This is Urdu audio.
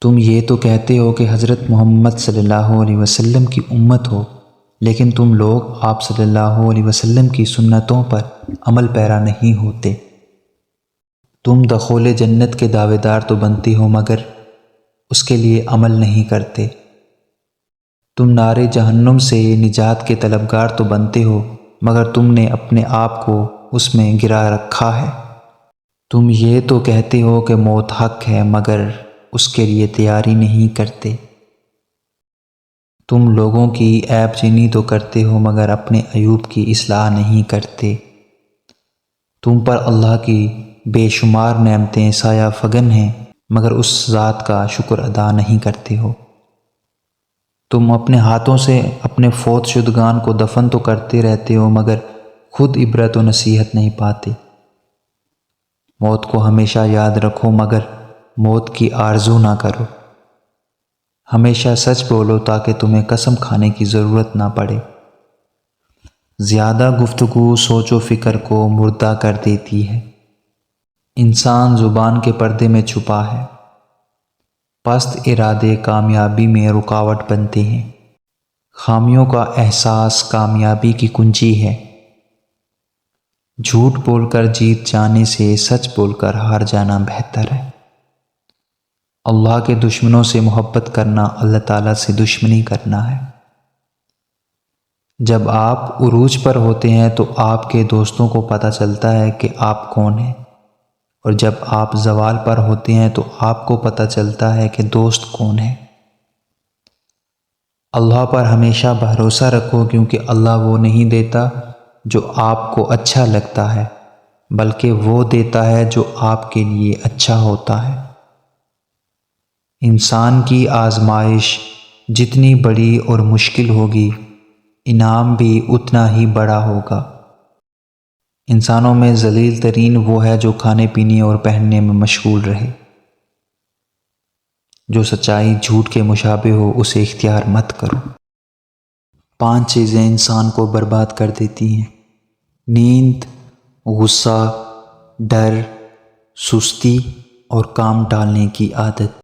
تم یہ تو کہتے ہو کہ حضرت محمد صلی اللہ علیہ وسلم کی امت ہو، لیکن تم لوگ آپ صلی اللہ علیہ وسلم کی سنتوں پر عمل پیرا نہیں ہوتے۔ تم دخول جنت کے دعوے دار تو بنتے ہو مگر اس کے لیے عمل نہیں کرتے۔ تم نار جہنم سے نجات کے طلبگار تو بنتے ہو مگر تم نے اپنے آپ کو اس میں گرا رکھا ہے۔ تم یہ تو کہتے ہو کہ موت حق ہے مگر اس کے لیے تیاری نہیں کرتے۔ تم لوگوں کی عیب چینی تو کرتے ہو مگر اپنے عیوب کی اصلاح نہیں کرتے۔ تم پر اللہ کی بے شمار نعمتیں سایہ فگن ہیں مگر اس ذات کا شکر ادا نہیں کرتے ہو۔ تم اپنے ہاتھوں سے اپنے فوت شدگان کو دفن تو کرتے رہتے ہو مگر خود عبرت و نصیحت نہیں پاتے۔ موت کو ہمیشہ یاد رکھو مگر موت کی آرزو نہ کرو۔ ہمیشہ سچ بولو تاکہ تمہیں قسم کھانے کی ضرورت نہ پڑے۔ زیادہ گفتگو سوچ و فکر کو مردہ کر دیتی ہے۔ انسان زبان کے پردے میں چھپا ہے۔ پست ارادے کامیابی میں رکاوٹ بنتے ہیں۔ خامیوں کا احساس کامیابی کی کنجی ہے۔ جھوٹ بول کر جیت جانے سے سچ بول کر ہار جانا بہتر ہے۔ اللہ کے دشمنوں سے محبت کرنا اللہ تعالیٰ سے دشمنی کرنا ہے۔ جب آپ عروج پر ہوتے ہیں تو آپ کے دوستوں کو پتہ چلتا ہے کہ آپ کون ہیں، اور جب آپ زوال پر ہوتے ہیں تو آپ کو پتہ چلتا ہے کہ دوست کون ہے۔ اللہ پر ہمیشہ بھروسہ رکھو کیونکہ اللہ وہ نہیں دیتا جو آپ کو اچھا لگتا ہے بلکہ وہ دیتا ہے جو آپ کے لیے اچھا ہوتا ہے۔ انسان کی آزمائش جتنی بڑی اور مشکل ہوگی انعام بھی اتنا ہی بڑا ہوگا۔ انسانوں میں ذلیل ترین وہ ہے جو کھانے پینے اور پہننے میں مشغول رہے۔ جو سچائی جھوٹ کے مشابہ ہو اسے اختیار مت کرو۔ 5 چیزیں انسان کو برباد کر دیتی ہیں: نیند، غصہ، ڈر، سستی اور کام ٹالنے کی عادت۔